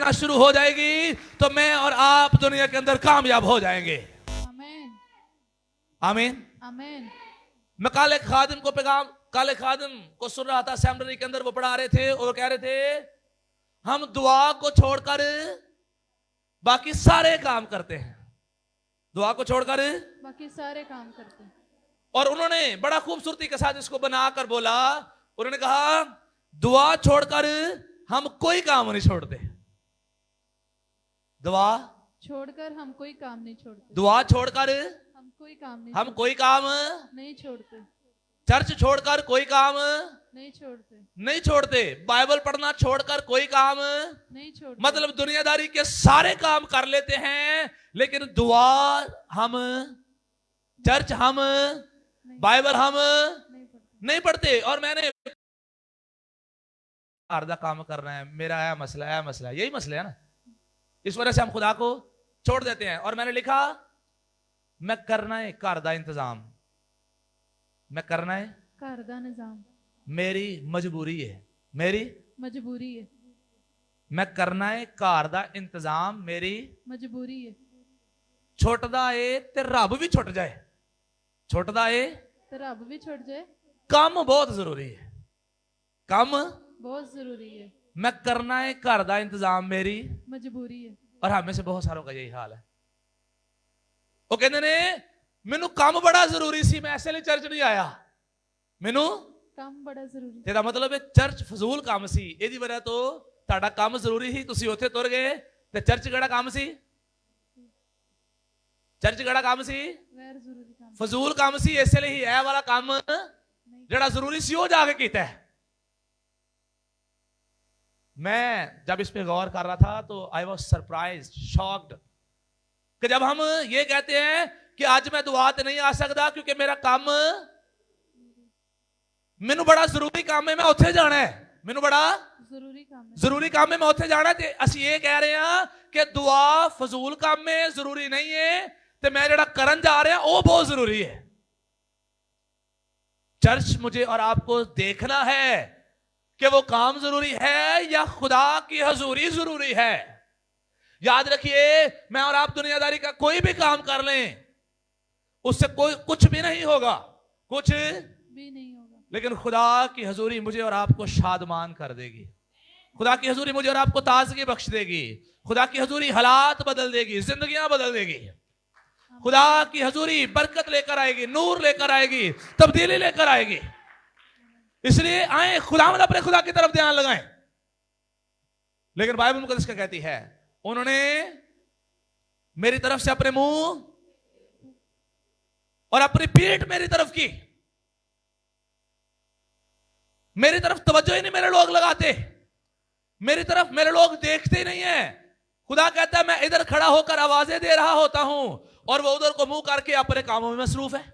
बढ़ना शुरू हो जाएगी तो मैं और आप दुनिया के अंदर कामयाब हो जाएंगे। आमीन आमीन। आमीन। मैं काले खादिम को सुन रहा था, सेमिनरी के अंदर वो पढ़ा रहे थे और कह रहे थे हम दुआ को छोड़कर बाकी सारे काम करते हैं, दुआ को छोड़कर बाकी सारे काम करते हैं। और उन्होंने बड़ा खूबसूरती के साथ इसको बनाकर बोला, उन्होंने कहा दुआ छोड़कर हम कोई काम नहीं छोड़ते, दुआ छोड़कर हम कोई काम नहीं छोड़ते, दुआ छोड़कर हम कोई काम नहीं हम कोई काम नहीं छोड़ते, चर्च छोड़कर कोई काम नहीं छोड़ते, बाइबल पढ़ना छोड़कर कोई काम नहीं छोड़ते। मतलब दुनियादारी के सारे काम कर लेते हैं, लेकिन दुआ हम, चर्च हम, बाइबल हम नहीं पढ़ते। और मैंने आधा काम करना है, मेरा है मसला, यही मसला है ना, इस वजह से हम खुदा को छोड़ देते हैं। और मैंने लिखा मैं करना है घर दा इंतजाम, मैं करना है घर दा निजाम, मेरी मजबूरी है, मेरी मजबूरी है। मैं करना है घर दा इंतजाम मेरी मजबूरी है। छुटदा है ते रब भी छुट जाए, छुटदा है ते रब भी छुट जाए। काम बहुत जरूरी है, काम बहुत जरूरी है। मैं करना है घर दा इंतजाम मेरी मजबूरी है। और हम में से बहुत सारों का यही हाल है। वो कहते ने मैनू काम बड़ा जरूरी सी, मैं इसलिए चर्च नहीं आया, मैनू काम बड़ा जरूरी। तेरा मतलब है चर्च फजूल काम सी, ਇਹਦੀ वजह तो ਤੁਹਾਡਾ ਕੰਮ ਜ਼ਰੂਰੀ ਸੀ, ਤੁਸੀਂ ਉੱਥੇ ਤੁਰ ਗਏ ਤੇ ਚਰਚ ਕਿਹੜਾ ਕੰਮ ਸੀ, ਚਰਚ ਕਿਹੜਾ ਕੰਮ ਸੀ, ਗੈਰ ਜ਼ਰੂਰੀ ਕੰਮ, ਫਜ਼ੂਲ ਕੰਮ ਸੀ, ਇਸ ਲਈ ਇਹ ਵਾਲਾ ਕੰਮ ਜਿਹੜਾ ਜ਼ਰੂਰੀ ਸੀ ਉਹ ਜਾ ਕੇ ਕੀਤਾ है। मैं जब इस पे गौर कर रहा था तो आई वॉज सरप्राइज्ड, शॉक्ड कि जब हम ये कहते हैं कि आज मैं दुआ ते नहीं आ सकता क्योंकि मेरा काम, मैनू बड़ा जरूरी काम है, मैं उत्थे जाना है, मैनू बड़ा जरूरी काम है, मैं उत्थे जाना है। ते असीं ये कह रहे हैं कि दुआ फजूल काम है, जरूरी नहीं है, ते मैं जेड़ा करन जा रहा वो बहुत जरूरी है। चर्च मुझे और आपको देखना है कि वो काम जरूरी है या खुदा की हजूरी जरूरी है। याद रखिए, मैं और आप दुनियादारी का कोई भी काम कर लें उससे कोई कुछ भी नहीं होगा, कुछ भी नहीं होगा, लेकिन खुदा की हजूरी मुझे और आपको शादमान कर देगी, खुदा की हजूरी मुझे और आपको ताजगी बख्श देगी, खुदा की हजूरी हालात बदल देगी, जिंदगियां बदल देगी, खुदा की हजूरी बरकत लेकर आएगी, नूर लेकर आएगी, तब्दीली लेकर आएगी। इसलिए आए खुदावंद अपने खुदा की तरफ ध्यान लगाएं। लेकिन बाइबल मुकद्दस क्या कहती है, उन्होंने मेरी तरफ से अपने मुंह और अपनी पीठ मेरी तरफ की, मेरी तरफ तवज्जो ही नहीं मेरे लोग लगाते, मेरी तरफ मेरे लोग देखते ही नहीं है। खुदा कहता है मैं इधर खड़ा होकर आवाजें दे रहा होता हूं और वो उधर को मुंह करके अपने कामों में मसरूफ है,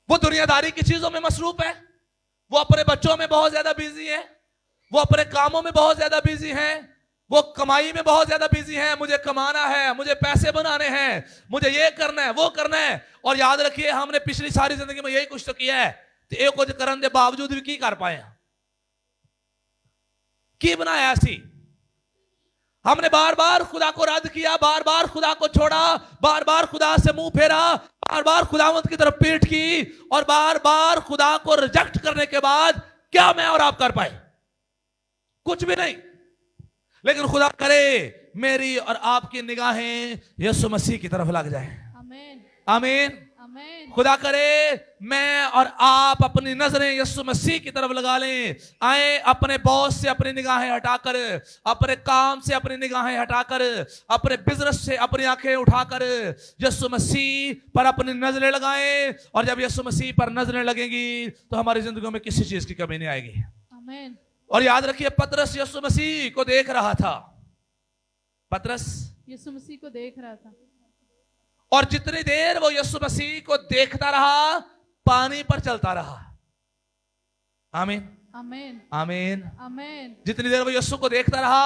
वो दुनियादारी की चीजों में मसरूफ है, वो अपने बच्चों में बहुत ज्यादा बिजी है, वो अपने कामों में बहुत ज्यादा बिजी हैं, वो कमाई में बहुत ज्यादा बिजी हैं, मुझे कमाना है, मुझे पैसे बनाने हैं, मुझे ये करना है, वो करना है। और याद रखिए हमने पिछली सारी जिंदगी में यही कुछ तो किया है, तो एक कुछ करने के बावजूद भी की कर पाए, की बनाया ऐसी, हमने बार बार खुदा को रद्द किया, बार बार खुदा को छोड़ा, बार बार खुदा से मुंह फेरा, बार बार खुदावंद की तरफ पीठ की और बार बार खुदा को रिजेक्ट करने के बाद क्या मैं और आप कर पाए, कुछ भी नहीं। लेकिन खुदा करे मेरी और आपकी निगाहें यीशु मसीह की तरफ लग जाए। आमीन आमीन। खुदा करे मैं और आप अपनी नजरें यीशु मसीह की तरफ लगा लें। आए अपने बॉस से अपनी निगाहें हटाकर, अपने काम से अपनी निगाहें हटाकर, अपने बिजनेस से अपनी आंखें उठाकर यीशु मसीह पर अपनी नजरें लगाएं। और जब यीशु मसीह पर नजरें लगेंगी तो हमारी जिंदगी में किसी चीज की कमी नहीं आएगी। आमीन। और याद रखिए पतरस यीशु मसीह को देख रहा था, पतरस यीशु मसीह को देख रहा था और जितनी देर वो यीशु मसीह को देखता रहा पानी पर चलता रहा। आमीन आमीन आमीन आमीन। जितनी देर वो यीशु को देखता रहा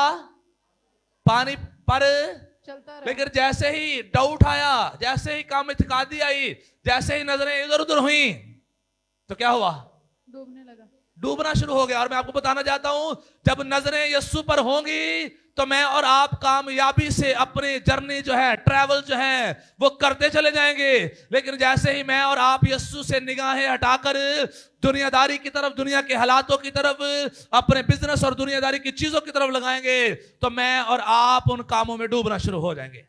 पानी पर चलता रहा, लेकिन जैसे ही डाउट आया, जैसे ही काम इत्कादी आई, जैसे ही नजरें इधर उधर हुई तो क्या हुआ, डूबने लगा। डूबना शुरू हो गया। और मैं आपको बताना चाहता हूं, जब नजरें यीशु पर होंगी तो मैं और आप कामयाबी से अपनी जर्नी जो है, ट्रैवल जो है, वो करते चले जाएंगे। लेकिन जैसे ही मैं और आप यीशु से निगाहें हटाकर दुनियादारी की तरफ, दुनिया के हालातों की तरफ, अपने बिजनेस और दुनियादारी की चीजों की तरफ लगाएंगे, तो मैं और आप उन कामों में डूबना शुरू हो जाएंगे।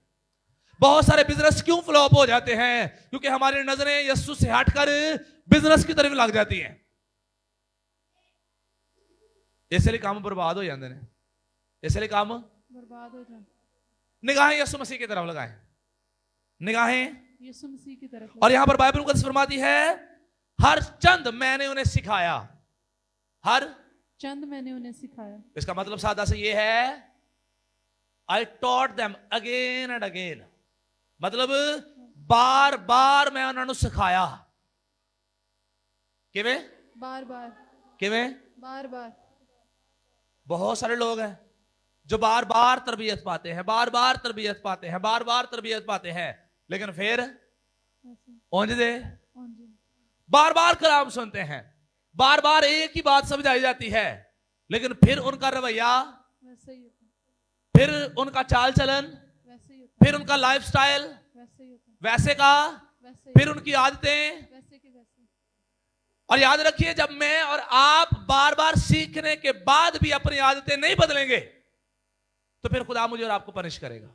बहुत सारे बिजनेस क्यों फ्लॉप हो जाते हैं? क्योंकि हमारी नजरें यीशु से हटकर बिजनेस की तरफ लग जाती हैं। इसलिए काम बर्बाद हो जाते हैं। इसलिए काम बर्बाद हो जाए। निगाहें यीशु मसीह की तरफ लगाएं, निगाहें यीशु मसीह की तरफ। और यहां पर बाइबल मुकद्दस फरमाती है, हर चंद मैंने उन्हें सिखाया। हर चंद मैंने उन्हें सिखाया। इसका मतलब सादा से ये है, I taught them again and again. मतलब बार बार मैं उन्होंने सिखाया। किवें? बार बार। किवें? बार बार। बहुत सारे लोग हैं जो बार बार तरबियत पाते हैं, बार बार तरबियत पाते हैं, बार बार तरबियत पाते हैं, लेकिन फिर ओंज दे बार बार कलाम सुनते हैं, बार बार एक ही बात समझाई जाती है, लेकिन फिर उनका रवैया वैसे ही होता, फिर उनका चाल चलन वैसे ही होता, फिर उनका लाइफस्टाइल वैसे ही होता, वैसे का, वैसे ही, फिर उनकी आदतें। वैसे की वैसे। और याद रखिए, जब मैं और आप बार बार सीखने के बाद भी अपनी आदतें नहीं बदलेंगे तो फिर खुदा मुझे और आपको पनिश करेगा,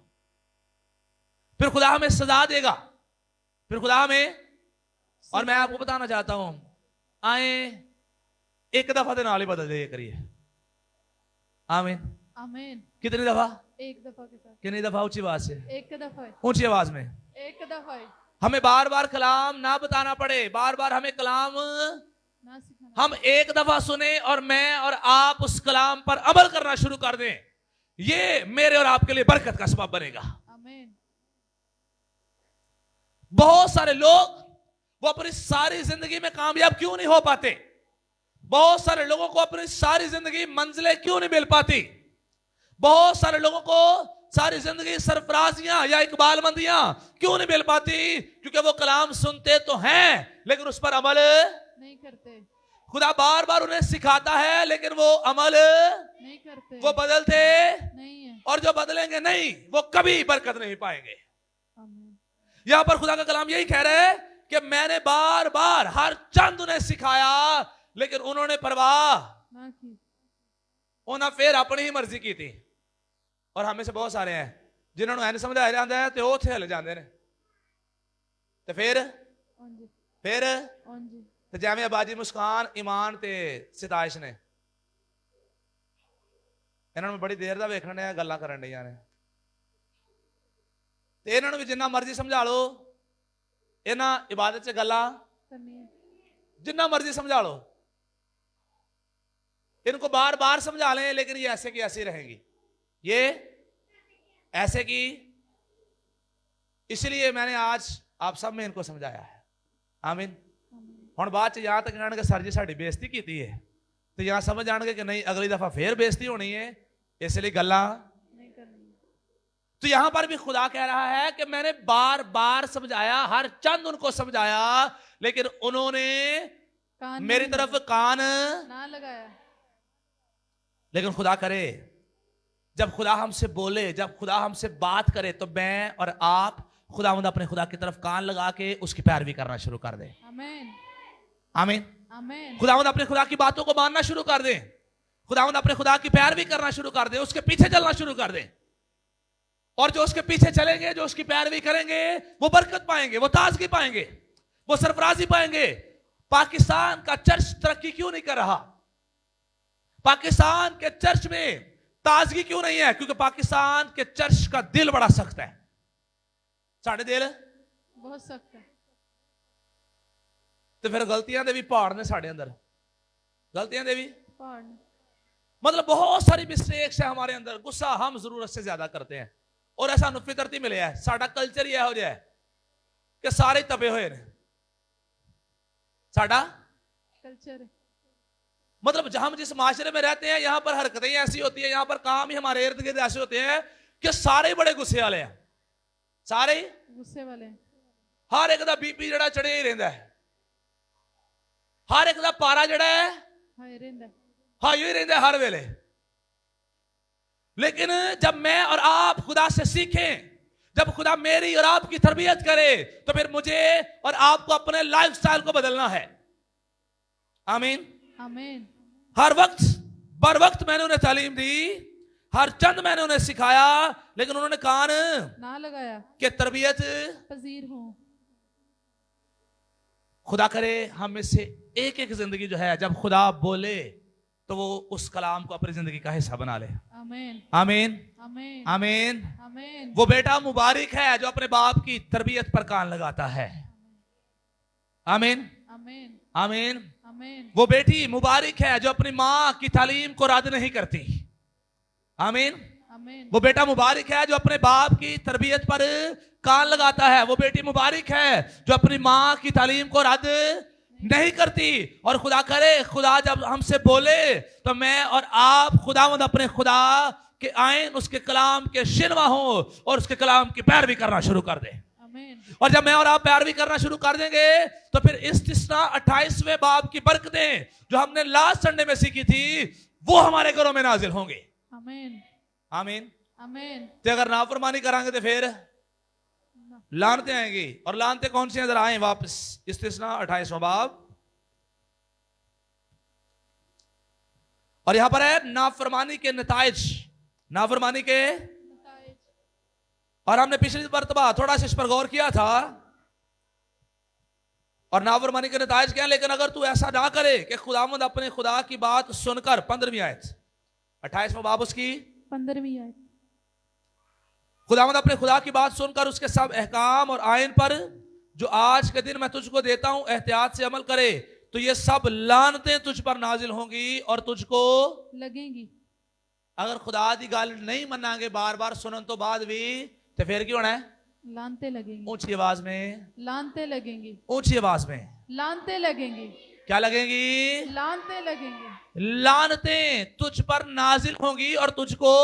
फिर खुदा हमें सजा देगा, फिर खुदा हमें। और मैं आपको बताना चाहता हूं, आए एक दफा तो नाल ही बदल जाइए करिए। आमीन आमीन। कितनी दफा? एक दफा के साथ। कितनी दफा? ऊंची आवाज से, एक दफा, ऊंची आवाज में। एक दफा। हमें बार बार कलाम ना बताना पड़े, बार बार हमें कलाम ना सिखाना, हम एक दफा सुने और मैं और आप उस कलाम पर अमल करना शुरू कर दें, ये मेरे और आपके लिए बरकत का सबब बनेगा। आमीन। बहुत सारे लोग वो अपनी सारी जिंदगी में कामयाब क्यों नहीं हो पाते? बहुत सारे लोगों को अपनी सारी जिंदगी मंजिलें क्यों नहीं मिल पाती? बहुत सारे लोगों को सारी जिंदगी सरफराजियां या इकबालमंदियां क्यों नहीं मिल पाती? क्योंकि वो कलाम सुनते तो हैं लेकिन उस पर अमल नहीं करते। खुदा बार बार उन्हें सिखाता है लेकिन वो अमल नहीं करते, वो बदलते नहीं है। और जो बदलेंगे नहीं वो कभी बरकत नहीं पाएंगे। आमीन। यहां पर खुदा का कलाम यही कह रहे हैं कि मैंने बार बार हर चंद उन्हें सिखाया लेकिन उन्होंने परवाह ना की, उन्हें फिर अपनी ही मर्जी की थी। और हमें से बहुत सारे हैं जिन्होंने नहीं समझाया जाता है तो उत्थे हिल जाते हैं, तो फिर तो जिवें बाजी मुस्कान ईमान ते सिताइश ने इन्होंने बड़ी देर दा वेखण ने गल्लां करन डईयां ने, ते इन्होंने भी जिन्ना मर्जी समझा लो, इन्हां इबादत च गल्लां जिन्ना मर्जी समझा लो, इनको बार बार समझा लें लेकिन ये ऐसे की ऐसी रहेंगी, ये ऐसे की। इसलिए मैंने आज आप सब में इनको समझाया है। आमीन। हुण बाद यहां तक जाणगे सर जी साडी बेइज्जती की है, तो यहां समझ जाणगे कि नहीं अगली दफा फिर बेइज्जती होनी है, इसलिए गल्लां नहीं करनी। तो यहां पर भी खुदा कह रहा है कि मैंने बार बार समझाया, हर चंद उनको समझाया, लेकिन उन्होंने मेरी तरफ कान ना लगाया। लेकिन खुदा करे, जब खुदा हमसे बोले, जब खुदा हमसे बात करे, तो मैं और आप खुदावंद अपने खुदा की तरफ कान लगा के उसकी पैरवी करना शुरू कर दे। आमीन। आमीन। आमीन। खुदावंद अपने खुदा की बातों को मानना शुरू कर दे, खुदावंद अपने खुदा की पैरवी करना शुरू कर दे, उसके पीछे चलना शुरू कर दे। और जो उसके पीछे चलेंगे, जो उसकी पैरवी करेंगे, वो बरकत पाएंगे, वो ताजगी पाएंगे, वो सरफराजी पाएंगे। पाकिस्तान का चर्च तरक्की क्यों नहीं कर रहा? पाकिस्तान के चर्च में ताजगी क्यों नहीं है? क्योंकि पाकिस्तान के चर्च का दिल बड़ा सख्त है। साढ़े दिल बहुत सख्त है। तो फिर गलतियां दे भी पहाड़ ने साढ़े अंदर, गलतियां दे भी पहाड़, मतलब बहुत सारी मिस्टेक्स है हमारे अंदर। गुस्सा हम जरूरत से ज्यादा करते हैं और ऐसा फितरती मिले है, साडा कल्चर ही हो जाए कि सारे तपे हुए ने। साडा कल्चर मतलब जहां हम जिस माशरे में रहते हैं, यहां पर हरकतें ऐसी होती है, यहां पर काम ही हमारे इर्द गिर्द ऐसे होते हैं कि सारे बड़े गुस्से वाले हैं, सारे गुस्से वाले, हर एक दा बीपी जड़ा चढ़े ही रहता है, हर एक दा पारा जड़ा है हाय रेंदा हाँ यही रहता है हर वेले। लेकिन जब मैं और आप खुदा से सीखें, जब खुदा मेरी और आपकी तरबियत करे, तो फिर मुझे और आपको अपने लाइफस्टाइल को बदलना है। आमीन। आमीन हर वक्त बर वक्त मैंने उन्हें तालीम दी, हर चंद मैंने उन्हें सिखाया, लेकिन उन्होंने कान ना लगाया के तरबियत। पजीर हूँ। खुदा करे हम में से एक एक जिंदगी जो है, जब खुदा बोले तो वो उस कलाम को अपनी जिंदगी का हिस्सा बना ले। आमीन आमीन आमीन आमीन। आमीन वो बेटा मुबारक है जो अपने बाप की तरबियत पर कान लगाता है। आमीन आमीन आमीन। आमीन वो बेटी मुबारक है जो अपनी माँ की तालीम को रद्द नहीं करती। आमीन। आमीन वो बेटा मुबारक है जो अपने बाप की तरबियत पर कान लगाता है। वो बेटी मुबारक है जो अपनी माँ की तालीम को रद्द नहीं करती। और खुदा करे खुदा जब हमसे बोले तो मैं और आप खुदावंद अपने खुदा के आइन उसके कलाम के शिनवा हो और उसके कलाम की पैरवी करना शुरू कर दें। आमीन और जब मैं और आप पैरवी करना शुरू कर देंगे तो फिर इस्तिस्ना 28वें बाब की बरकतें जो हमने लास्ट संडे में सीखी थी वो हमारे घरों में नाजिल होंगे। आमीन आमीन। आमीन तो अगर नाफरमानी करांगे तो फिर लानते आएंगी। और लानते कौन सी नजर आए वापस इस्तिस्ना 28वां बाब, और यहां पर है नाफरमानी के नताइज। नाफरमानी के, और हमने पिछली मर्तबा थोड़ा सा इस पर गौर किया था। और नाफरमानी के नताइज क्या है, लेकिन अगर तू ऐसा ना करे कि खुदावंद अपने खुदा की बात सुनकर, 15वीं आयत 28वां बाब उसकी 15वीं आयत, खुदावंद अपने खुदा की बात सुनकर उसके सब अहकाम और आयन पर जो आज के दिन मैं तुझको देता हूं एहतियात से अमल करे तो ये सब लानतें तुझ पर नाजिल होंगी और तुझको लगेंगी। अगर खुदा दी गल नहीं मनांगे बार बार सुनन तो बाद भी तो फिर क्यों होना है? लानते लगेंगी। ऊंची आवाज में, लानते लगेंगी। ऊंची आवाज में लानते लगेंगी। क्या लगेंगी? लानते लगेंगी। लानतें तुझ पर नाजिल होंगी और तुझको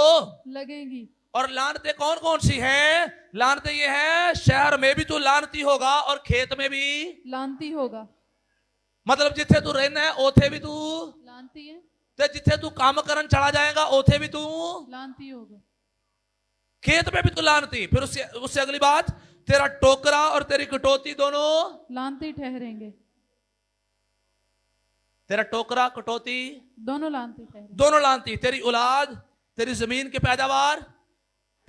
लगेंगी। और लानतें कौन कौन सी हैं? लानतें ये है शहर में भी तू लानती होगा और खेत में भी लानती होगा। मतलब जिथे तू रहना है ओथे भी तू लानती है। ते जिथे तू काम करन चला जाएगा ओथे भी तू लानती होगा। खेत में भी तू लानती। फिर उससे अगली बात, तेरा टोकरा और तेरी कटौती दोनों लानती ठहरेंगे। तेरा टोकरा कटौती दोनों लानती ठहरेंगे। दोनों लानती। तेरी औलाद, तेरी जमीन की पैदावार,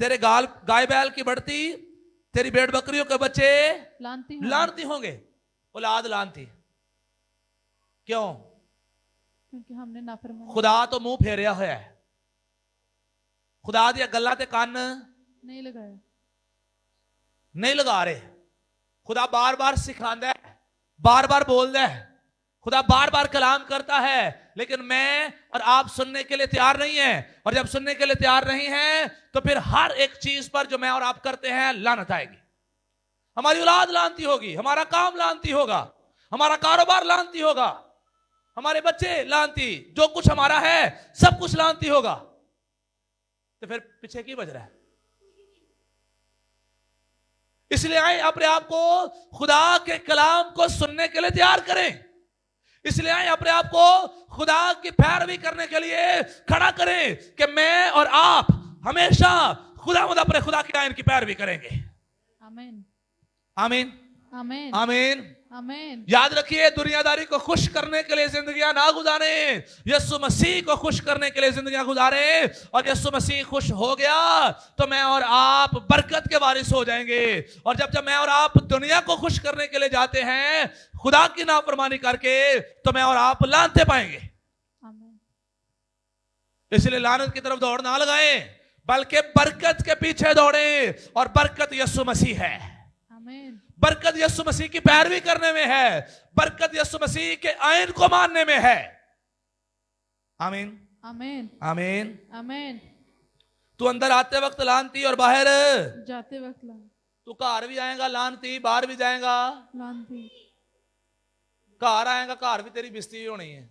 तेरे गाय बैल की बढ़ती, तेरी भेड़ बकरियों के बच्चे लानती होंगे। औलाद लानती। क्यों? क्योंकि हमने नाफरमानी। खुदा तो मुंह फेरिया होया है। खुदा दिया गल्लां ते कान नहीं लगाया, नहीं लगा रहे। खुदा बार बार सिखांदा है, बार बार बोलता है, खुदा बार बार कलाम करता है, लेकिन मैं और आप सुनने के लिए तैयार नहीं है। और जब सुनने के लिए तैयार नहीं है तो फिर हर एक चीज पर जो मैं और आप करते हैं लानत आएगी। हमारी औलाद लानती होगी, हमारा काम लानती होगा, हमारा कारोबार लानती होगा, हमारे बच्चे लानती, जो कुछ हमारा है सब कुछ लानती होगा। तो फिर पीछे की बज रहा है? इसलिए आए अपने आप को खुदा के कलाम को सुनने के लिए तैयार करें। इसलिए आए अपने आप को खुदा की पैरवी करने के लिए खड़ा करें कि मैं और आप हमेशा अपने खुदा के आयन की पैरवी करेंगे। आमीन आमीन आमीन आमीन आमीन। याद रखिए, दुनियादारी को खुश करने के लिए जिंदगियां ना गुजारें, यीशु मसीह को खुश करने के लिए जिंदगियां गुजारें। और यीशु मसीह खुश हो गया तो मैं और आप बरकत के वारिस हो जाएंगे। और जब मैं और आप दुनिया को खुश करने के लिए जाते हैं खुदा की नाफरमानी करके, तो मैं और आप लानते पाएंगे। आमीन। इसलिए लानत की तरफ दौड़ ना लगाएं, बल्कि बरकत के पीछे दौड़ें। और बरकत यीशु मसीह है। आमीन। बरकत यीशु मसीह की पैरवी करने में है, बरकत यीशु मसीह के आयन को मानने में है। आमीन आमीन आमीन आमीन। तू अंदर आते वक्त लानती और बाहर जाते वक्त तू घर भी आएगा लानती, बाहर भी जाएगा लानती। घर आएगा घर भी तेरी बिस्ती होनी है।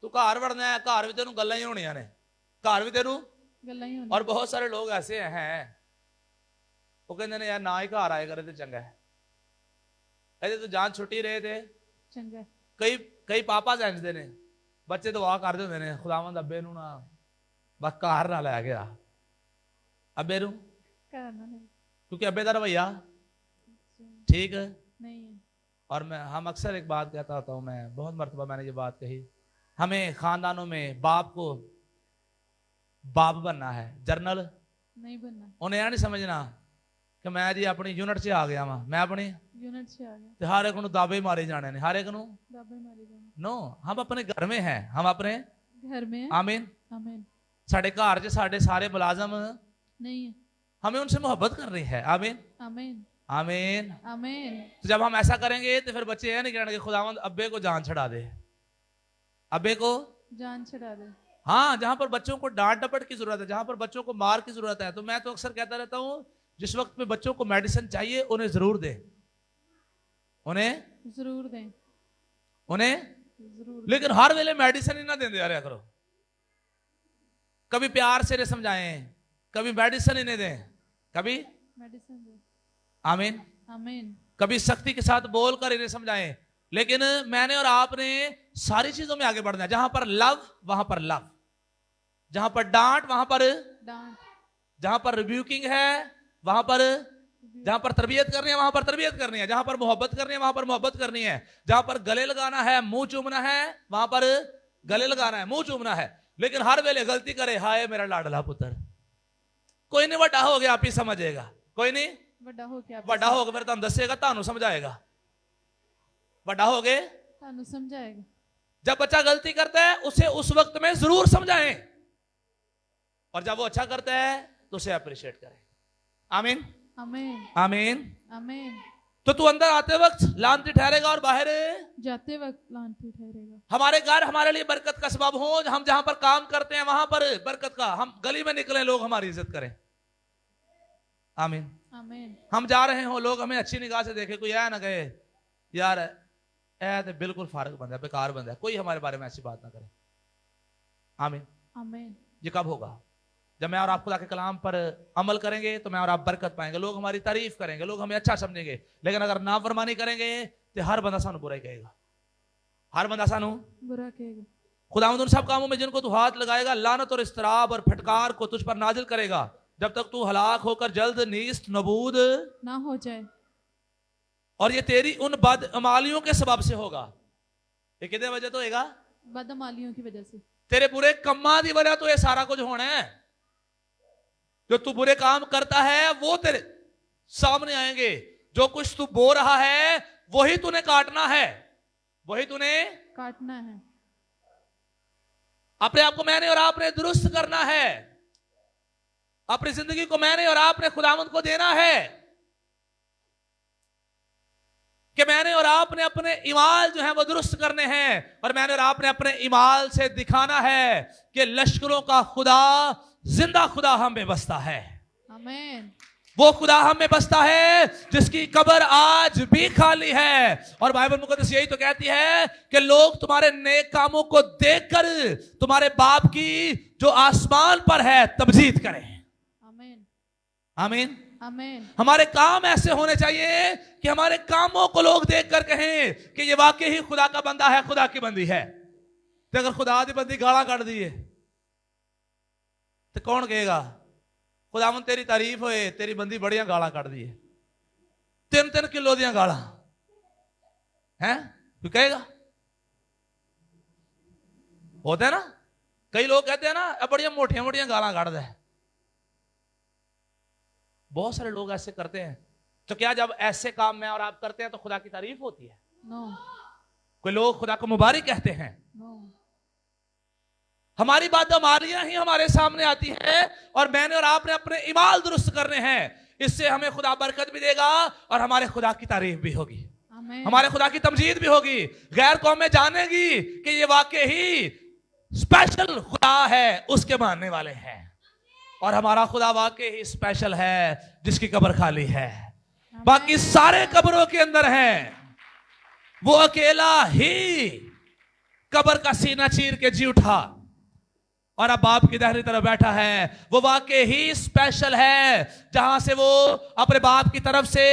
तू घर वड़ना है घर भी तेनू गल्लां ही होनियां ने, घर भी तेनू गल्लां ही होनी। और बहुत सारे लोग ऐसे हैं वो कहते हैं यार ना ही घर आए करे तो चंगा है, कहते तो जान छुट्टी रहे थे चंगा। कई पापा समझते ने ਬੱਚੇ ਦੁਆ ਕਰਦੇ ਹੁੰਦੇ ਨੇ ਖੁਦਾਵੰਦ ਅੱਬੇ ਨੂੰ ਨਾ ਬਸ ਘਰ ਨਾ ਲੈ ਗਿਆ ਅੱਬੇ ਨੂੰ करना है क्योंकि अब्बे का रवैया ठीक नहीं है। और हम अक्सर एक बात कहता होता हूँ, मैं बहुत मरतबा मैंने ये बात कही, हमें खानदानों में बाप को बाप बनना है, जर्नल नहीं बनना। उन्हें यह नहीं समझना कि मैं जी अपनी यूनिट से आ गया वहां, मैं अपनी यूनिट से आ गया ते हर एक नूं दाबे मारे जाने ने, हर एक नूं दाबे मारे जाने। नो, हम अपने घर में हैं, हम अपने घर में आमीन आमीन साढ़े घर च साढ़े सारे मुलाजम नहीं है। हमें उनसे मोहब्बत करनी है। आमीन आमीन आमीन। आमीन। तो जब हम ऐसा करेंगे तो फिर बच्चे यह नहीं कहेंगे खुदावंद अब्बे को जान छड़ा दे, अब्बे को जान छड़ा दे। हाँ, जहां पर बच्चों को डांट डपट की जरूरत है, जहां पर बच्चों को मार की जरूरत है, तो मैं तो अक्सर कहता रहता हूं जिस वक्त में बच्चों को मेडिसिन चाहिए उन्हें जरूर दें, उन्हें जरूर दें, उन्हें जरूर। लेकिन हर वेले मेडिसिन ही ना दें दिया करो, कभी प्यार से समझाएं, कभी मेडिसिन ही नहीं दें, कभी मेडिसिन दे। आमीन आमीन। कभी सख्ती के साथ बोलकर इन्हें समझाएं। लेकिन मैंने और आपने सारी चीजों में आगे बढ़ना है, जहां पर लव वहां पर लव, जहां पर डांट वहां पर डांट, जहां पर रिब्यूकिंग है वहां पर, जहां पर तरबियत करनी है वहां पर तरबियत करनी है, जहां पर मोहब्बत करनी है वहां पर मोहब्बत करनी है, जहां पर गले लगाना है मुंह चूमना है वहां पर गले लगाना है, मुंह चूमना है। लेकिन हर वेले गलती करे, हाय मेरा लाडला पुत्र, कोई नहीं वड्डा हो गया आप ही समझेगा, कोई नहीं ਵੱਡਾ ਹੋ ਕੇ ਵੱਡਾ ਹੋ ਕੇ ਫਿਰ ਤੁਹਾਨੂੰ ਦੱਸੇਗਾ, ਤੁਹਾਨੂੰ समझाएगा, ਵੱਡਾ ਹੋ गए ਤੁਹਾਨੂੰ समझाएगा। जब बच्चा गलती करता है उसे उस वक्त में जरूर समझाएं, और जब वो अच्छा करता है तो उसे अप्रिशिएट करें। आमीन आमीन आमीन आमीन। तो तू अंदर आते वक्त लानती ठहरेगा और बाहर जाते वक्त लानती ठहरेगा। हमारे घर हमारे लिए बरकत का सबब हो, हम जहां पर काम करते हैं वहां पर बरकत का, हम गली में निकले लोग हमारी इज्जत करें। आमीन आमीन। हम जा रहे हो लोग हमें अच्छी निगाह से देखे, कोई ऐ ना कहे यार ऐ तो बिल्कुल फारग बंदा है, बेकार बंदा है, कोई हमारे बारे में ऐसी बात ना करे। आमीन आमीन। ये कब होगा? जब मैं और आप खुदा के कलाम पर अमल करेंगे तो मैं और आप बरकत पाएंगे, लोग हमारी तारीफ करेंगे, लोग हमें अच्छा समझेंगे। लेकिन अगर नाफरमानी करेंगे तो हर बंदा सानू बुरा ही कहेगा, हर बंदा सानू बुरा कहेगा। खुदावंद उन सब कामों में जिनको तू हाथ लगाएगा लानत और इस्तराब और फटकार को तुझ पर नाजिल करेगा, जब तक तू हलाक होकर जल्द नीस्त नबूद ना हो जाए। और ये तेरी उन बदअमालियों के सबब से होगा। ये कितने वजह तो होगा? बदअमालियों की वजह से, तेरे बुरे कम्मा की वजह तो ये सारा कुछ होना है। जो तू बुरे काम करता है वो तेरे सामने आएंगे, जो कुछ तू बो रहा है वही तूने काटना है, वही तूने काटना है। अपने आप को मैंने और आपने दुरुस्त करना है, अपनी जिंदगी को मैंने और आपने खुदावंद को देना है कि मैंने और आपने अपने इमाल जो है वो दुरुस्त करने हैं, और मैंने और आपने अपने इमाल से दिखाना है कि लश्करों का खुदा जिंदा खुदा हम में बसता है। आमीन। वो खुदा हम में बसता है जिसकी कब्र आज भी खाली है। और बाइबल मुकद्दस यही तो कहती है कि लोग तुम्हारे नेक कामों को देखकर तुम्हारे बाप की जो आसमान पर है तमजीद करें। आमीन आमीन आमीन। हमारे काम ऐसे होने चाहिए कि हमारे कामों को लोग देखकर कहें कि ये वाकई ही खुदा का बंदा है, खुदा की बंदी है। तो अगर खुदा की बंदी गाला काट दी है तो कौन कहेगा खुदावन तेरी तारीफ होए, तेरी बंदी बड़िया गाला काट दी है, 3-3 किलो दियां गाला हैं, कोई कहेगा? होता है ना, कई लोग कहते हैं ना बड़िया मोटिया मोटिया गाला काट दे, बहुत सारे लोग ऐसे करते हैं। तो क्या जब ऐसे काम में और आप करते हैं तो खुदा की तारीफ होती है? नो। कोई लोग खुदा को मुबारक कहते हैं? नो। हमारी बात हमारियां ही हमारे सामने आती है, और मैंने और आपने अपने इमाल दुरुस्त करने हैं, इससे हमें खुदा बरकत भी देगा और हमारे खुदा की तारीफ भी होगी, हमारे खुदा की तमजीद भी होगी। गैर कौमें जानेगी कि ये वाकई ही स्पेशल खुदा है, उसके मानने वाले हैं, और हमारा खुदा वाकई ही स्पेशल है जिसकी कब्र खाली है, बाकी सारे कब्रों के अंदर हैं, वो अकेला ही कब्र का सीना चीर के जी उठा और अब बाप की दाहिनी तरफ बैठा है। वो वाकई ही स्पेशल है जहां से वो अपने बाप की तरफ से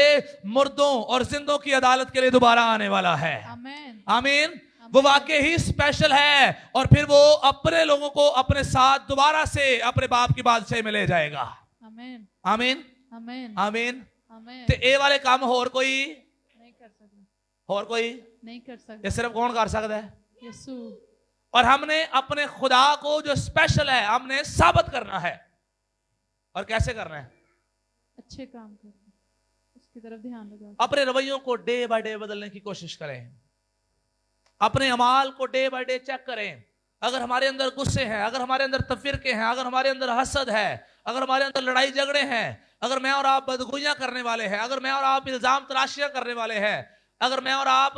मुर्दों और जिंदों की अदालत के लिए दोबारा आने वाला है। आमीन आमीन। वो वाकई ही स्पेशल है, और फिर वो अपने लोगों को अपने साथ दोबारा से अपने बाप की बादशाही में ले जाएगा। आमीन आमीन आमीन आमीन। आमीन। ते ये वाले काम होर कोई नहीं कर सकते, होर कोई नहीं कर ये सकते। सिर्फ कौन कर सकता है? यीशु। और हमने अपने खुदा को जो स्पेशल है हमने साबित करना है। और कैसे करना है? अच्छे काम करते, उसकी तरफ ध्यान लगाओ। अपने रवैयों को डे बाय डे बदलने की कोशिश करें, अपने अमाल को डे बाय डे चेक करें। अगर हमारे अंदर गुस्से हैं, अगर हमारे अंदर तफरीके हैं, अगर हमारे अंदर हसद है, अगर हमारे अंदर लड़ाई झगड़े हैं, अगर मैं और आप बदगुइयां करने वाले हैं, अगर मैं और आप इल्जाम तराशियां करने वाले हैं, अगर मैं और आप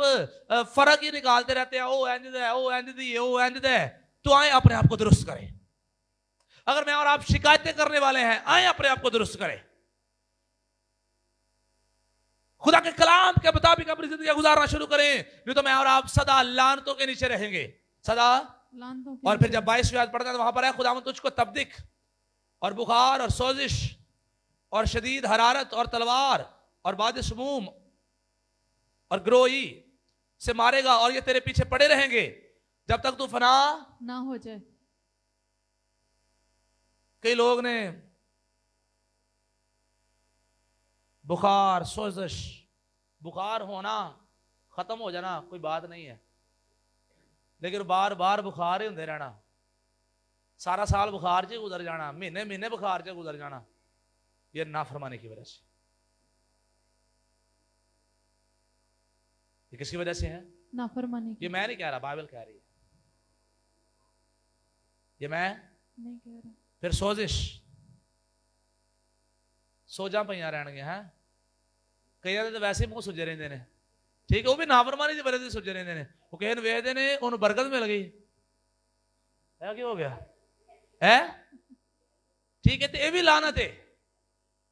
फर्क ही निकालते रहते हैं, ओ इंज है, ओ इंज दी, ओ इंज है, तो आए अपने आप को दुरुस्त करें। अगर मैं और आप शिकायतें करने वाले हैं, आए अपने आप को दुरुस्त करें। खुदा के कलाम के मुताबिक अपनी जिंदगी गुजारना शुरू करें, नहीं तो मैं और आप सदा लानतों के नीचे रहेंगे, सदा। लानतों की और फिर जब 22वीं आयत पढ़ते हैं तो वहां पर है, खुदावंद तुझको तबदिक और बुखार और सोजिश और शदीद हरारत और तलवार और बाद समूम और ग्रोही से मारेगा, और ये तेरे पीछे पड़े रहेंगे जब तक तू फना ना हो जाए। कई लोग ने बुखार सोजिश, बुखार होना खत्म हो जाना कोई बात नहीं है, लेकिन बार बार बुखार ही होंगे रहना, सारा साल बुखार से गुजर जाना, महीने महीने बुखार से गुजर जाना, ये नाफरमानी की वजह से। ये किसकी वजह से है? नाफरमानी की। ये मैं नहीं कह रहा, बाइबल कह रही है, ये मैं नहीं कह रहा। फिर सोजिश, सोजा पईयां रहणगियां हैं, कईयां दे तो वैसे ही मुंह सुजे रहंदे ने, ठीक है, वो भी नाफरमानी की वजह से सुजे रहंदे ने। वो कहीं वेखदे ने उन्हें बरकत मिल गई है, क्या हो गया है? ठीक है, तो ये भी लानत है,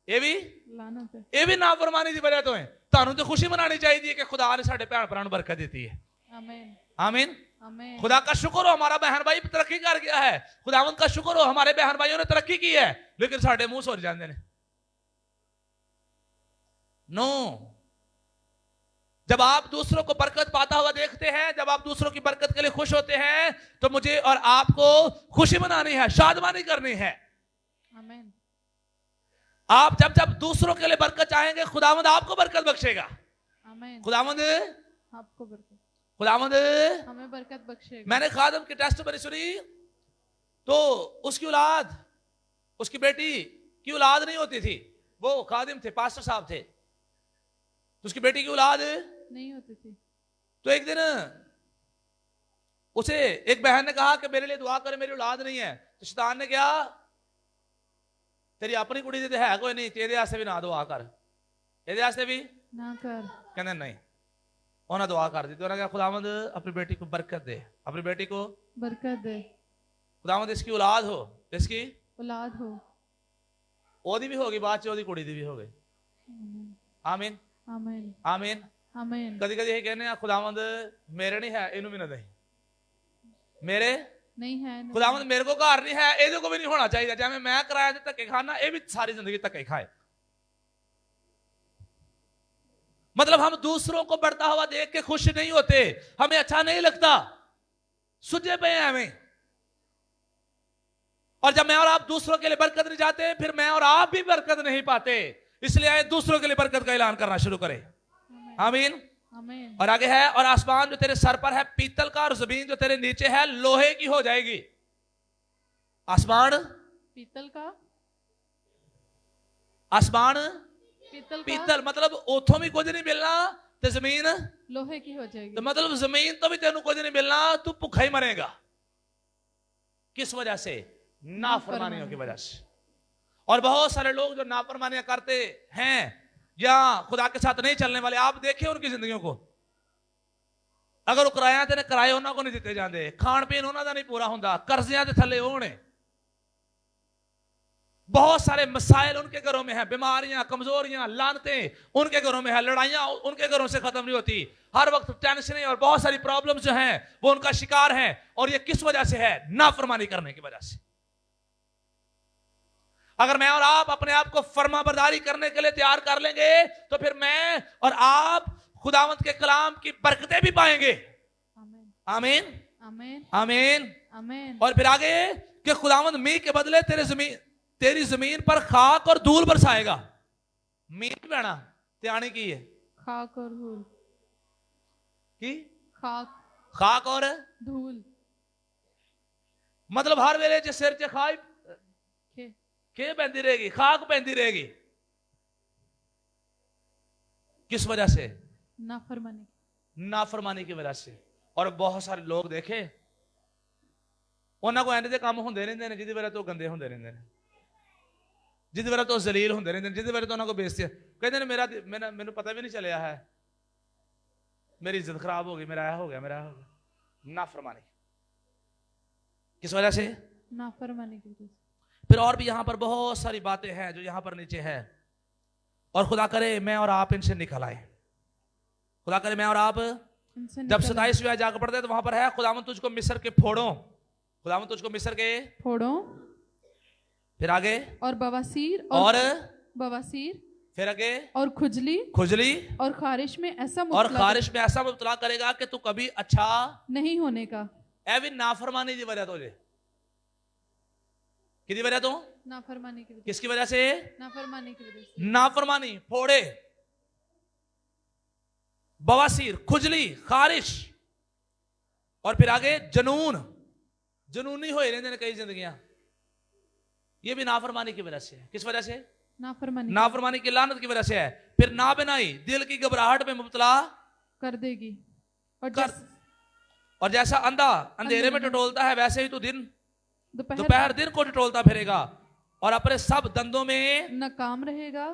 ये भी लानत है। ये भी नाफरमानी की वजह तो है। ਤੁਹਾਨੂੰ तो खुशी मनानी चाहिए कि खुदा ने साढ़े भैन भरा बरकत दी है। आमीन आमीन। आमीन। खुदा का शुक्र हो हमारा बहन भाई तरक्की कर गया है, खुदावंद का शुक्र हो हमारे बहन भाइयों ने तरक्की की है, लेकिन साढ़े मुंह सुर जाते हैं। नो, जब आप दूसरों को बरकत पाता हुआ देखते हैं, जब आप दूसरों की बरकत के लिए खुश होते हैं, तो मुझे और आपको खुशी मनानी है, शादमानी करनी है। आमीन। आप जब जब दूसरों के लिए बरकत चाहेंगे, खुदावंद आपको बरकत बख्शेगा। आमीन। खुदावंद आपको बरकत, खुदावंद हमें बरकत बख्शेगा। मैंने खादम की टेस्ट बनी सुनी, तो उसकी औलाद, उसकी बेटी की औलाद नहीं होती थी, वो खादिम थे, पास्टर साहब थे, तो उसकी बेटी की औलाद नहीं होती थी। तो एक दिन उसे एक बहन ने कहा कि मेरे लिए दुआ करे, मेरी औलाद नहीं है। तो शैतान ने कहा तेरी अपनी कुड़ी दी है कोई नहीं, तेरे वास्ते भी ना दुआ कर, तेरे वास्ते भी ना कर। कहते नहीं, उन्हें दुआ कर दी। तो उन्होंने कहा खुदावंद अपनी बेटी को बरकत दे, अपनी बेटी को बरकत दे, खुदावंद इसकी औलाद हो, इसकी औलाद हो। ओदी भी होगी, बाद च ओदी कुड़ी दी भी हो गई। आमीन आमीन आमीन। आमीन। कदी कदी ये कहने खुदावंद मेरे नहीं है, इनू भी ना दे, मेरे नहीं है, नहीं। खुदावंद मेरे को घर नहीं है, ये को भी नहीं होना चाहिए, चाहे मैं कराया धक्के खाना, ये भी सारी जिंदगी धक्के खाए। मतलब हम दूसरों को बढ़ता हुआ देख के खुश नहीं होते, हमें अच्छा नहीं लगता, सुझे पे हैं हमें। और जब मैं और आप दूसरों के लिए बरकत नहीं चाहते, फिर मैं और आप भी बरकत नहीं पाते। इसलिए आए दूसरों के लिए बरकत का ऐलान करना शुरू करें। आमीन आमीन। और आगे है, और आसमान जो तेरे सर पर है पीतल का, और जमीन जो तेरे नीचे है लोहे की हो जाएगी। आसमान पीतल का, आसमान पीतल का, पीतल मतलब उथों भी कुछ नहीं मिलना, तो जमीन लोहे की हो जाएगी। तो मतलब जमीन तो भी तेन कुछ नहीं मिलना, तू भूखा ही मरेगा। किस वजह से? नाफरमानियों की वजह से। और बहुत सारे लोग जो नाफरमानियां करते हैं या खुदा के साथ नहीं चलने वाले, आप देखिए उनकी जिंदगियों को, अगर वो किराया ते किराए उन्होंने को नहीं दिते जाते, खान पीन उन्होंने नहीं पूरा होंदा, कर्जियां के थले होने, बहुत सारे मसाइल उनके घरों में है, बीमारियां, कमजोरियां, लानतें उनके घरों में है, लड़ाइयां उनके घरों से खत्म नहीं होती, हर वक्त टेंशन और बहुत सारी प्रॉब्लम्स जो हैं वो उनका शिकार हैं। और ये किस वजह से है? नाफरमानी करने की वजह से। अगर मैं और आप अपने आप को फर्माबरदारी करने के लिए तैयार कर लेंगे, तो फिर मैं और आप खुदावंत के कलाम की बरकतें भी पाएंगे। आमीन आमीन आमीन। आमीन। और फिर आगे कि खुदावंद मी के बदले तेरी जमीन पर खाक और धूल बरसाएगा। मीन पैना ते आने की है खाक और धूल की खाक खाक और धूल मतलब हर वेले च सिर च खाई के पैंदी रहेगी, खाक पैंदी रहेगी। किस वजह से? नाफरमानी की वजह से। और बहुत सारे लोग देखे उन्होंने को एंड दे काम होंदे रहंदे ने जिहदी वजह तो गंदे होंदे रहंदे ने, जिहदी वजह तो जलील होंदे रहंदे ने, जिहदी वजह तो उन्होंने को बेइज्जती कहते ने मेरा मैनू पता भी नहीं चलिया है, मेरी इज्जत खराब हो गई, मेरा यह हो गया, मेरा हो गया। नाफरमानी किस वजह से? नाफरमानी की वजह से। फिर और भी यहां पर बहुत सारी बातें हैं जो यहां पर नीचे है। और खुदा करे मैं और आप इनसे निकल आए। खुदा करे मैं और आप जब 27वीं आयत जाकर पढ़ते हैं तो वहां पर है खुदावंद तुझको मिस्र के फोड़ो, खुदावंद तुझको मिस्र के फोड़ो। फिर आगे और बवासीर और बवासीर फिर आगे और खुजली और खारिश में ऐसा मुब्तला करेगा कि तू कभी अच्छा नहीं होने का। ए भी नाफरमानी की वजह तो जे किसकी वजह तो? नाफरमानी की वजह। किसकी वजह से? नाफरमानी की वजह से। नाफरमानी, फोड़े, बवासीर, खुजली, खारिश और फिर आगे जुनूनी हो रहते हैं कई जिंदगियां, ये भी नाफरमानी की वजह से है। किस वजह से? नाफरमानी की लानत की वजह से है। फिर ना बनाई दिल की घबराहट में मुब्तला कर देगी। और जैसा अंधा अंधेरे में टटोलता है वैसे ही तू दोपहर दिन को टटोलता फिरेगा और अपने सब दंदों में नाकाम रहेगा।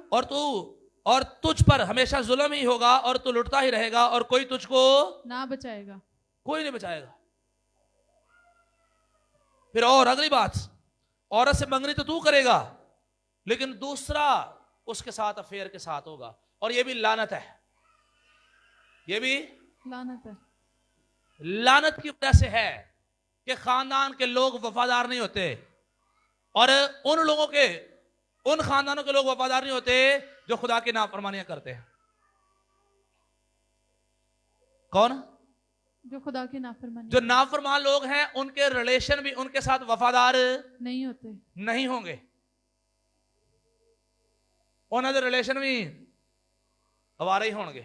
और तुझ पर हमेशा जुल्म ही होगा और तू लुटता ही रहेगा और कोई तुझको ना बचाएगा, कोई नहीं बचाएगा। फिर और अगली बात, औरत से मंगनी तो तू करेगा लेकिन दूसरा उसके साथ अफेयर के साथ होगा और ये भी लानत है, ये भी लानत की वजह से है कि खानदान के लोग वफादार नहीं होते और उन खानदानों के लोग वफादार नहीं होते जो खुदा की नाफरमानियां करते हैं। कौन? जो खुदा की नाफरमानी, जो नाफरमान लोग हैं उनके रिलेशन भी उनके साथ वफादार नहीं होंगे, उन्होंने रिलेशन भी अवारा ही होंगे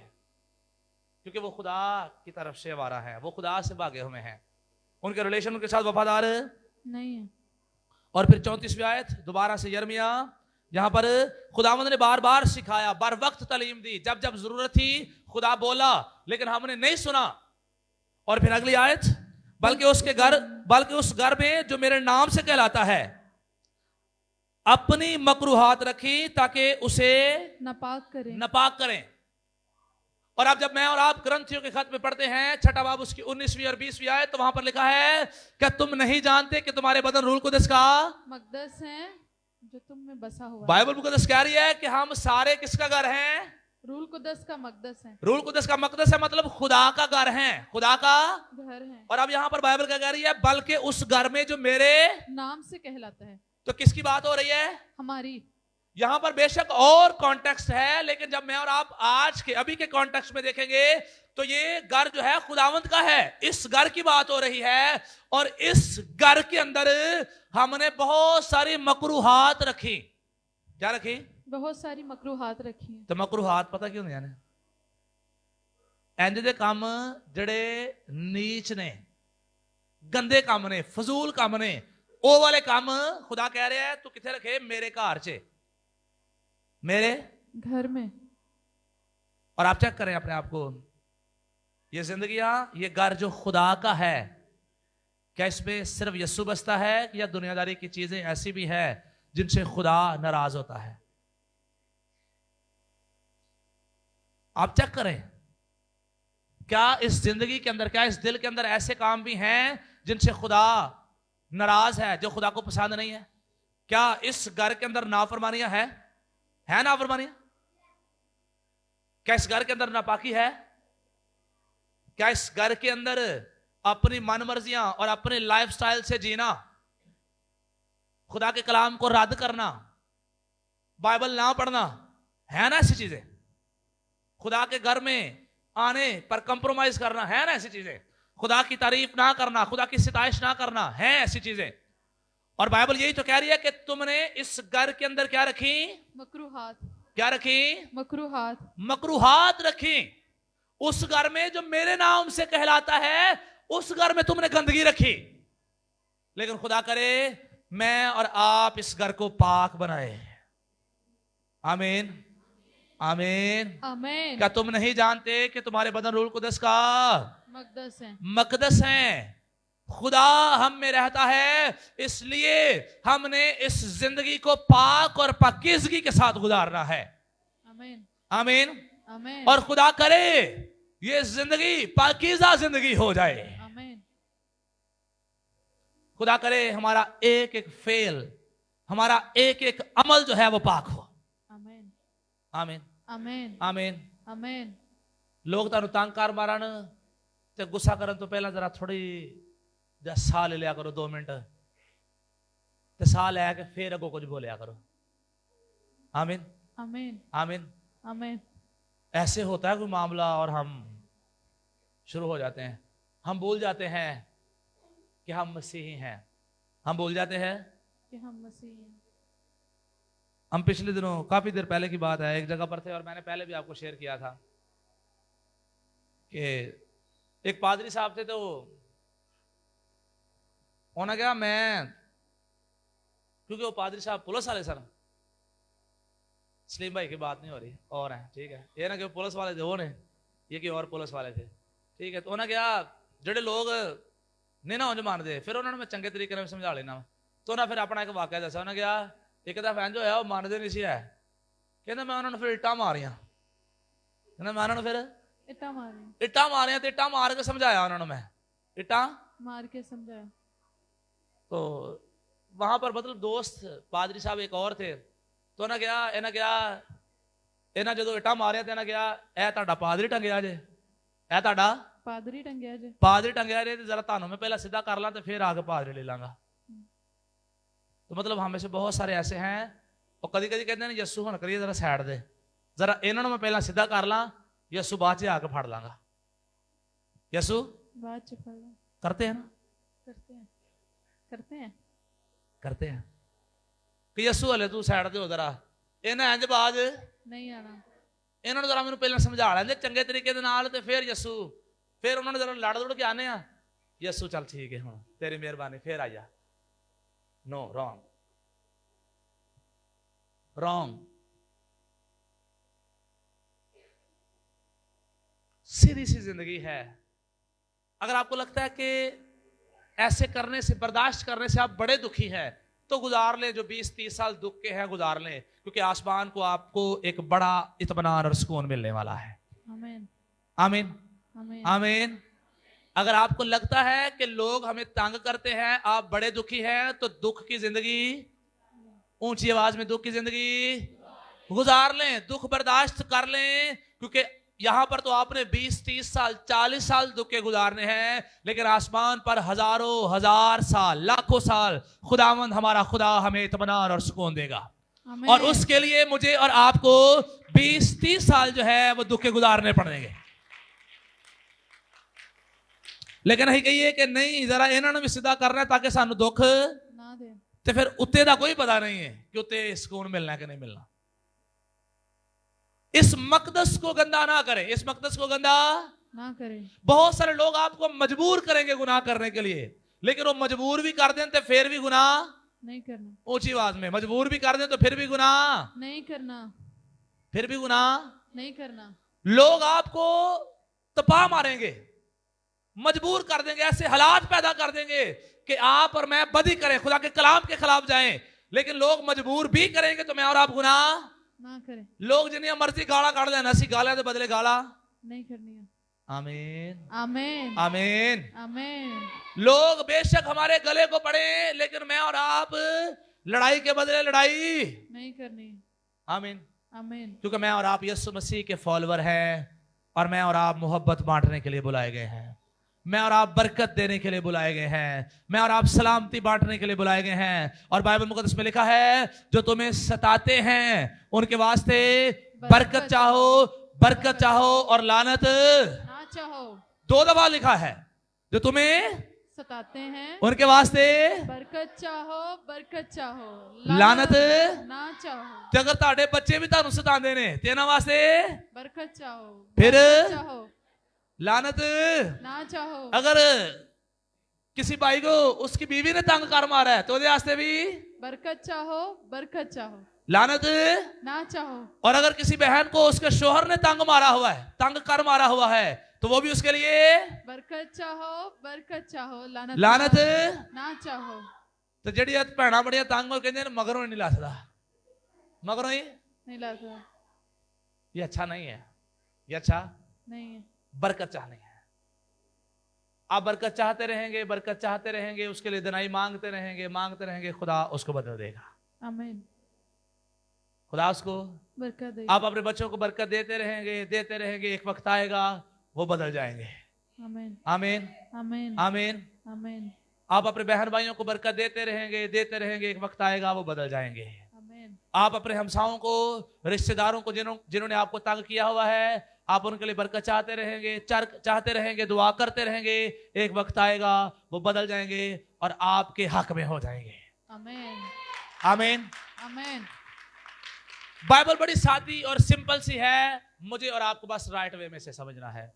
क्योंकि वो खुदा की तरफ से अवारा है, वो खुदा से भागे हुए हैं, उनके रिलेशन उनके साथ वफादार नहीं है। और फिर 34वीं आयत दोबारा से यिर्मयाह, यहां पर खुदावंद ने बार बार सिखाया, बर वक्त तालीम दी, जब जब जरूरत थी खुदा बोला लेकिन हमने नहीं सुना। और फिर अगली आयत, बल्कि उस घर में जो मेरे नाम से कहलाता है अपनी मकरूहात रखी ताकि उसे नापाक करें। और अब जब मैं और आप ग्रंथियों के खत में पढ़ते हैं 6ठा बाब उसकी 19वीं और 20वीं आयत, तो वहां पर लिखा है क्या तुम नहीं जानते कि तुम्हारे बदन रूल कुदस का मकदस है जो तुम में बसा हुआ है। बाइबल मुकद्दस कह रही है कि हम सारे किसका घर हैं? रूल कुदस का मकदस है। रूल कुदस का मकदस है मतलब खुदा का घर है, खुदा का घर है। और अब यहां पर बाइबल क्या कह रही है? बल्कि उस घर में जो मेरे नाम से कहलाता है। तो किसकी बात हो रही है? हमारी। यहां पर बेशक और कॉन्टेक्स्ट है लेकिन जब मैं और आप आज के अभी के कॉन्टेक्स्ट में देखेंगे तो ये घर जो है खुदावंत का है, इस घर की बात हो रही है। और इस घर के अंदर हमने बहुत सारी मकरूहात रखी। क्या रखी? बहुत सारी मकरूहात रखी। तो मकरूहात पता क्यों नहीं जाने? इंज दे काम जड़े नीच ने, गंदे काम ने, फजूल काम ने, ओ वाले काम खुदा कह रहे हैं तू किथे रखे? मेरे घर च, मेरे घर में। और आप चेक करें अपने आप को, ये जिंदगियां, ये घर जो खुदा का है, क्या इसमें सिर्फ यस्सु बसता है या दुनियादारी की चीजें ऐसी भी है जिनसे खुदा नाराज होता है? आप चेक करें, क्या इस जिंदगी के अंदर, क्या इस दिल के अंदर ऐसे काम भी हैं जिनसे खुदा नाराज है, जो खुदा को पसंद नहीं है? क्या इस घर के अंदर नाफरमानियां है नाफरमानियां? क्या इस घर के अंदर नापाकी है? क्या इस घर के अंदर अपनी मनमर्जियां और अपने लाइफस्टाइल से जीना, खुदा के कलाम को रद्द करना, बाइबल ना पढ़ना, है ना ऐसी चीजें? खुदा के घर में आने पर कंप्रोमाइज करना, है ना ऐसी चीजें? खुदा की तारीफ ना करना, खुदा की सिताइश ना करना, है ऐसी चीजें। और बाइबल यही तो कह रही है कि तुमने इस घर के अंदर क्या रखी? मकरूहात, क्या रखी? मकरूहात, मकरूहात रखी। उस घर में जो मेरे नाम से कहलाता है, उस घर में तुमने गंदगी रखी। लेकिन खुदा करे मैं और आप इस घर को पाक बनाए। आमीन, आमीन, आमीन। क्या तुम नहीं जानते कि तुम्हारे बदन रूल कुदस का मकदस है। मकदस है? खुदा हम में रहता है, इसलिए हमने इस जिंदगी को पाक और पाकीज़गी के साथ गुजारना है। आमीन, आमीन, आमीन। और खुदा करे ये जिंदगी पाकीज़ा जिंदगी हो जाए। आमीन। खुदा करे हमारा एक एक फेल, हमारा एक एक अमल जो है वो पाक हो। आमीन, आमीन, आमीन, आमीन। आमीन। लोग तानू तंग कर मारन ते गुस्सा करन तो पहला जरा थोड़ी जा साह ले लिया करो 2 मिनट, ते साह लैके फिर अगो कुछ बोलिया करो। आमीन, आमीन, आमीन। आमीन। ऐसे होता है कोई मामला और हम शुरू हो जाते हैं, हम भूल जाते हैं कि हम मसीही हैं, हम भूल जाते हैं कि हम मसीह हैं। हम पिछले दिनों काफी देर पहले की बात है, एक जगह पर थे और मैंने पहले भी आपको शेयर किया था कि एक पादरी साहब थे, तो उन्होंने कहा मैं, क्योंकि वो पादरी साहब पुलिस वाले सर, सलीम भाई की बात नहीं हो रही और है, ठीक है, ये ना कि पुलिस वाले थे वो ने, ये कि और पुलिस वाले थे, ठीक है। तो उन्होंने कहा जेडे लोग नहीं ना उन्हें मानते, फिर उन्होंने मैं चंगे तरीके से समझा लेना। तो उन्हें फिर अपना एक वाकया दसा, उन्होंने कहा एक दफा इंज होया, वो मानते नहीं सी है, कहते मैं उन्होंने फिर इट्टा मारियां, कहते मैं उन्होंने फिर इट्टा मारी, इट्टा मारियां, तो इट्टा मार के समझाया उन्होंने, मैं इट्टा मार के समझाया। तो वहां पर मतलब दोस्त पादरी साहब एक और थे, तो ना क्या इन्हें क्या इन्हें जो इट्टा मारिया तो इन्हें क्या ए ताड़ा पादरी टंगया जे, ए ताड़ा पादरी टंगया जे, पादरी टंगया जे, जरा तानू मैं पहला सीधा कर ला तो फिर आगे पादरी ले लांगा। तो मतलब हमें से बहुत सारे ऐसे हैं, और कभी कभी कहते हैं यस्सू हुण करिए जरा साइड दे, जरा इन्होंने मैं पहला सीधा कर ला, यस्सू बाद च आके फड़ लांगा। यस्सू बाद च फड़ ला। करते हैं ना, करते हैं, करते हैं, करते हैं कि यस्सू हले तू साइड दे हो जरा, इन्हें इंज बाज नहीं आना, इन्होंने जरा मैंने पहले समझा लेंगे चंगे तरीके दे नाल, ते फिर यस्सू, फिर उन्होंने जरा लड़ दुड़ के आने, यस्सू चल ठीक है हुण तेरी मेहरबानी फिर आ जा। No, wrong, wrong. सीधी सी जिंदगी है। अगर आपको लगता है कि ऐसे करने से, बर्दाश्त करने से आप बड़े दुखी हैं, तो गुजार लें, जो 20-30 साल दुख के हैं गुजार लें, क्योंकि आसमान को आपको एक बड़ा इत्मीनान और सुकून मिलने वाला है। आमीन, आमीन, आमीन, आमीन। अगर आपको लगता है कि लोग हमें तंग करते हैं, आप बड़े दुखी हैं, तो दुख की जिंदगी, ऊंची आवाज में दुख की जिंदगी गुजार लें, दुख बर्दाश्त कर लें, क्योंकि यहां पर तो आपने 20-30 साल 40 साल दुख के गुजारने हैं, लेकिन आसमान पर हजारों हजार साल, लाखों साल खुदावंद हमारा खुदा हमें इत्मीनान और सुकून देगा। और उसके लिए मुझे और आपको 20-30 साल जो है वो दुख के गुजारने पड़ेंगे। लेकिन नहीं कहिए कि नहीं जरा इन्होंने भी सीधा करना है ताकि सानू दुख ना दे, तो फिर उत्ते का कोई पता नहीं है कि उत्ते सुकून मिलना है कि नहीं मिलना। इस मकदस को गंदा ना करें, इस मकदस को गंदा ना करें। बहुत सारे लोग आपको मजबूर करेंगे गुनाह करने के लिए, लेकिन वो मजबूर भी कर दें तो फिर भी गुनाह नहीं करना, ऊंची आवाज में, मजबूर भी कर दें तो फिर भी गुनाह नहीं करना, फिर भी गुनाह नहीं करना। लोग आपको तपा मारेंगे, मजबूर कर देंगे, ऐसे हालात पैदा कर देंगे कि आप और मैं बदी करें, खुदा के कलाम के खिलाफ जाएं, लेकिन लोग मजबूर भी करेंगे तो मैं और आप गुनाह ना करें। लोग जिन्हें मर्जी गाला काट देना, असी गालियां के बदले गाला नहीं करनी है। आमीन, आमीन, आमीन। आमीन। लोग बेशक हमारे गले को पड़े, लेकिन मैं और आप लड़ाई के बदले लड़ाई नहीं करनी। आमीन, आमीन। क्योंकि मैं और आप यीशु मसीह के फॉलोवर हैं, और मैं और आप मोहब्बत बांटने के लिए बुलाए गए हैं, मैं और आप बरकत देने के लिए बुलाए गए हैं, मैं और आप सलामती बांटने के लिए बुलाए गए हैं। और बाइबल मुकद्दस में लिखा है जो तुम्हें सताते हैं उनके वास्ते बरकत चाहो, बरकत चाहो और लानत ना चाहो। 2 दफा लिखा है, जो तुम्हें सताते हैं, उनके वास्ते बरकत चाहो, बरकत चाहो, लानत ना चाहो। ते अगर ਤੁਹਾਡੇ ਬੱਚੇ ਵੀ ਤੁਹਾਨੂੰ ਸਤਾਉਂਦੇ ਨੇ ਤੇ ਇਹਨਾਂ ਵਾਸਤੇ बरकत चाहो, फिर बरकत चाहो, लानत। ना चाहो। अगर किसी भाई को उसकी बीवी ने तंग कर मारा है तो ਉਹਦੇ वास्ते भी बरकत चाहो, बरकत चाहो, लानत। ना चाहो। और अगर किसी बहन को उसके शोहर ने तंग मारा हुआ है, तंग कर मारा हुआ है, तो वो भी उसके लिए बरकत चाहो, बरकत चाहो, लानत लानत। ना चाहो। तो ਜਿਹੜੀ ਇਹ ਭੈਣਾਂ ਬੜੀਆਂ ਤੰਗ ਹੋ ਕਹਿੰਦੇ ਨੇ ਮਗਰੋਂ ਨਹੀਂ ਲੱਥਦਾ, मगरों ही नहीं लाता, ये अच्छा नहीं है, ये अच्छा नहीं है। बरकत चाहनी है। आप बरकत चाहते रहेंगे, बरकत चाहते रहेंगे, उसके लिए दिनाई मांगते रहेंगे, मांगते रहेंगे, खुदा उसको बदल देगा। आमीन। खुदा उसको बरकत दे। आप अपने बच्चों को बरकत देते रहेंगे, देते रहेंगे, एक वक्त आएगा वो बदल जाएंगे। आमीन, आमीन, आमीन, आमीन। आमीन, आप अपने बहन भाइयों को बरकत देते रहेंगे, देते रहेंगे, एक वक्त आएगा वो बदल जाएंगे। आमीन। आप अपने हमसाओं को, रिश्तेदारों को जिन्होंने आपको तंग किया हुआ है, आप उनके लिए बरकत चाहते रहेंगे, चाहते रहेंगे, दुआ करते रहेंगे, एक वक्त आएगा वो बदल जाएंगे और आपके हक में हो जाएंगे। आमीन, आमीन, आमीन। बाइबल बड़ी सादी और सिंपल सी है, मुझे और आपको बस राइट वे में से समझना है।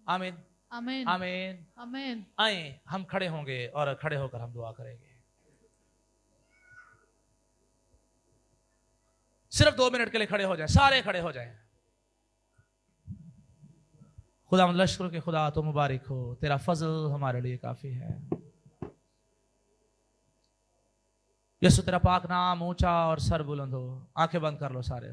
आमीन, आमीन, आमीन, आमीन। आए हम खड़े होंगे और खड़े होकर हम दुआ करेंगे। सिर्फ 2 मिनट के लिए खड़े हो जाएं, सारे खड़े हो जाएं। खुदा लश्कर के खुदा तो मुबारक हो, तेरा फजल हमारे लिए काफी है। यीशु तेरा पाक नाम ऊंचा और सर बुलंद हो। आंखें बंद कर लो सारे।